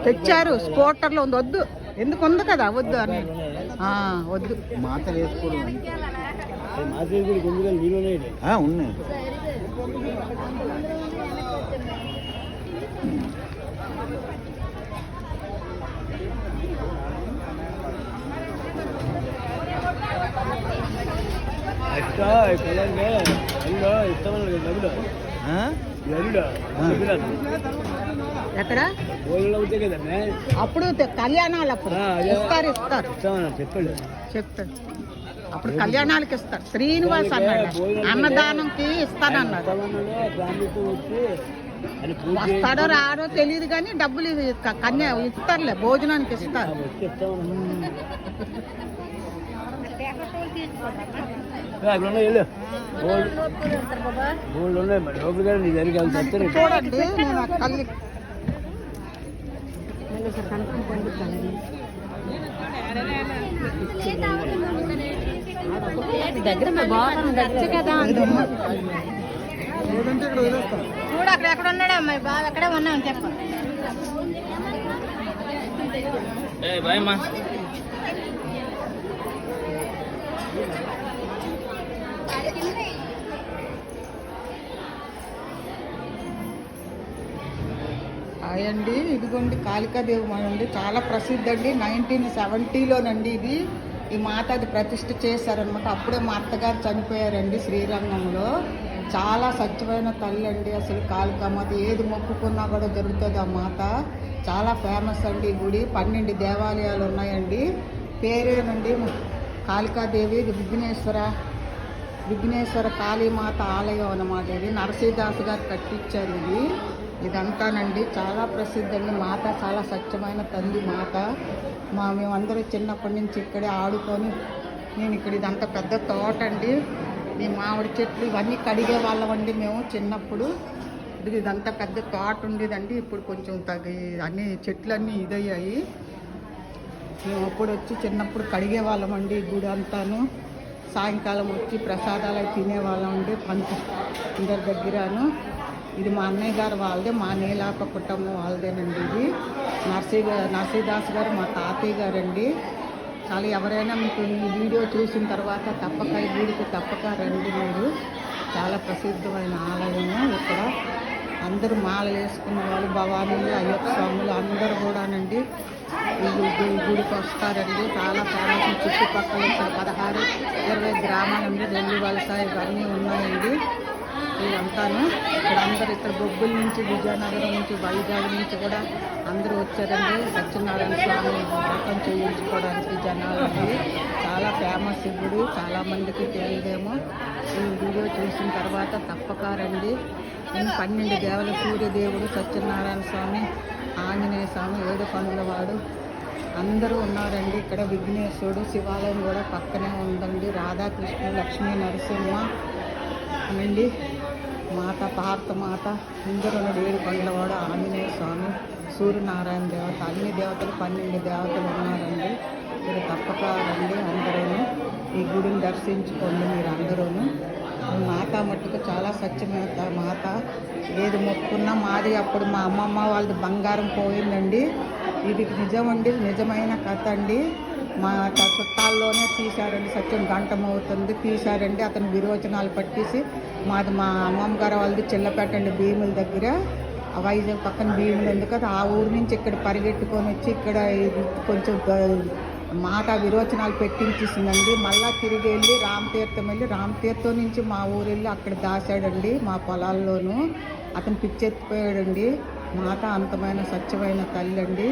తెచ్చారు స్కూటర్లో ఉంది. వద్దు, ఎందుకు ఉంది కదా, వద్దు అని వద్దు. మాత వేసుకోవడం ఉన్నాయి. ఎక్కడ అప్పుడు కళ్యాణాలు అప్పుడు ఇస్తారు చెప్పండి చెప్తారు. అప్పుడు కళ్యాణాలకి ఇస్తారు. శ్రీనివాస్ అన్నాడు అన్నదానంకి ఇస్తానన్నాడు. వస్తాడో రాడో తెలియదు కానీ డబ్బులు కన్యా ఇస్తారులే, భోజనానికి ఇస్తారు. చూడండి నేను కళ్ళు దగ్గర కదా చూడు అక్కడ ఎక్కడ ఉన్నాడు అమ్మాయి, బాగా అక్కడే ఉన్నామని చెప్ప. అండి ఇదిగోండి కాళికాదేవి అండి, చాలా ప్రసిద్ధి అండి. 1970లోనండి ఇది ఈ మాత అది ప్రతిష్ఠ చేశారనమాట. అప్పుడే మా అత్తగారు చనిపోయారండి శ్రీరంగంలో. చాలా స్వచ్ఛమైన తల్లి అండి అసలు కాళికామాత. ఏది మొక్కుకున్నా కూడా జరుగుతుంది ఆ మాత. చాలా ఫేమస్ అండి ఈ గుడి. 12 దేవాలయాలు ఉన్నాయండి. పేరేనండి కాళికాదేవి విఘ్నేశ్వర కాళీమాత ఆలయం అన్నమాట. ఇది నరసింహదాస్ గారు కట్టించారు ఇది. ఇదంతానండి చాలా ప్రసిద్ధి అండి. మాత చాలా స్వచ్ఛమైన తల్లి మాత. మేమందరూ చిన్నప్పటి నుంచి ఇక్కడే ఆడుకొని నేను ఇక్కడ ఇదంతా పెద్ద తోట అండి. ఈ మామిడి చెట్లు ఇవన్నీ కడిగే వాళ్ళమండి మేము చిన్నప్పుడు. ఇదంతా పెద్ద తోట ఉండేదండి. ఇప్పుడు కొంచెం అన్ని చెట్లన్నీ ఇదయ్యాయి. మేము అప్పుడు వచ్చి చిన్నప్పుడు కడిగే వాళ్ళమండి ఈ గుడి అంతాను. సాయంకాలం వచ్చి ప్రసాదాలు తినేవాళ్ళం అండి అందరి దగ్గరను. ఇది మా అన్నయ్య గారు వాళ్ళదే, మా నీలాప కుటుంబం వాళ్ళదేనండి. ఇది నరసింహదాస్ గారు మా తాతయ్య గారండి. చాలా ఎవరైనా మీకు ఈ వీడియో చూసిన తర్వాత తప్పక ఈ గుడికి తప్పక రండి మీరు. చాలా ప్రసిద్ధమైన ఆలయము. ఇక్కడ అందరూ మాల వేసుకున్న వాళ్ళు, భవానీలు, అయ్యప్ప స్వాములు అందరూ కూడానండి ఈ గుడికి వస్తారండి. చాలా ఫేమస్. చుట్టుపక్కల 16-20 గ్రామాలండి, రెల్లి వలస ఇవన్నీ ఉన్నాయండి. ఇదంతాను ఇక్కడ అందరూ ఇక్కడ బొబ్బుల నుంచి, విజయనగరం నుంచి, వైజాగ్ నుంచి కూడా అందరూ వచ్చారండి సత్యనారాయణ స్వామి వ్రతం చేయించుకోవడానికి జనాలకి. చాలా ఫేమస్ ఈ గుడి. చాలామందికి తెలియదేమో. ఈ వీడియో చూసిన తర్వాత తప్పక రండి. 12 దేవతలు, సూర్యదేవుడు, సత్యనారాయణ స్వామి, ఆంజనేయ స్వామి, 7 పనుల వాడు అందరూ ఉన్నారండి. ఇక్కడ విఘ్నేశ్వరుడు శివాలయం కూడా పక్కనే ఉందండి. రాధాకృష్ణ, లక్ష్మీ నరసింహ అండి, మాత భారతమాత అందరూ 7 పనులవాడు, ఆంజనేయ స్వామి, సూర్యనారాయణ దేవత, అన్ని దేవతలు 12 దేవతలు ఉన్నారండి. మీరు తప్పక రండి అందరూ ఈ గుడిని దర్శించుకోండి మీరు అందరూ. మాత మట్టుకు చాలా స్వచ్ఛమైన మాత. ఏది మొక్కున్నా మాది అప్పుడు మా అమ్మమ్మ వాళ్ళది బంగారం పోయిందండి. ఇది నిజమండి, నిజమైన కథ అండి. మా చుట్టాల్లోనే తీశారండి. సత్యం గంటం అవుతుంది తీశారండి. అతను విరోచనాలు పట్టేసి మాది మా అమ్మమ్మ గారు వాళ్ళది చిల్లపెట్టండి భీముల దగ్గర, వైజాగ్ పక్కన భీములు ఉంది కదా, ఆ ఊరు నుంచి ఇక్కడ పరిగెట్టుకొని వచ్చి ఇక్కడ కొంచెం మాట విరోచనాలు పెట్టించేసిందండి. మళ్ళీ తిరిగి వెళ్ళి రామతీర్థం నుంచి మా ఊరు వెళ్ళి అక్కడ దాశాడండి మా పొలాల్లోనూ. అతను పిచ్చెత్తిపోయాడండి. మాత అంతమైన స్వచ్ఛమైన తల్లి అండి.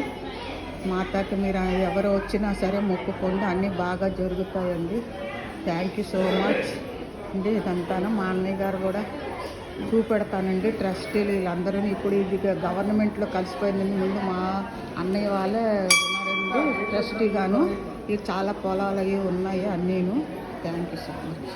మాతకి మీరు ఎవరు వచ్చినా సరే మొక్కుకోండి, అన్నీ బాగా జరుగుతాయండి. థ్యాంక్ యూ సో మచ్ అండి. ఇదంతాను మా అన్నయ్య గారు కూడా చూపెడతానండి. ట్రస్టీలు వీళ్ళందరూ ఇప్పుడు ఇది గవర్నమెంట్లో కలిసిపోయిందండి. ముందు మా అన్నయ్య వాళ్ళే ఉన్నారండి ట్రస్టీగాను. ఇవి చాలా పొలాలు అవి ఉన్నాయి అన్నీను. Thank you so much.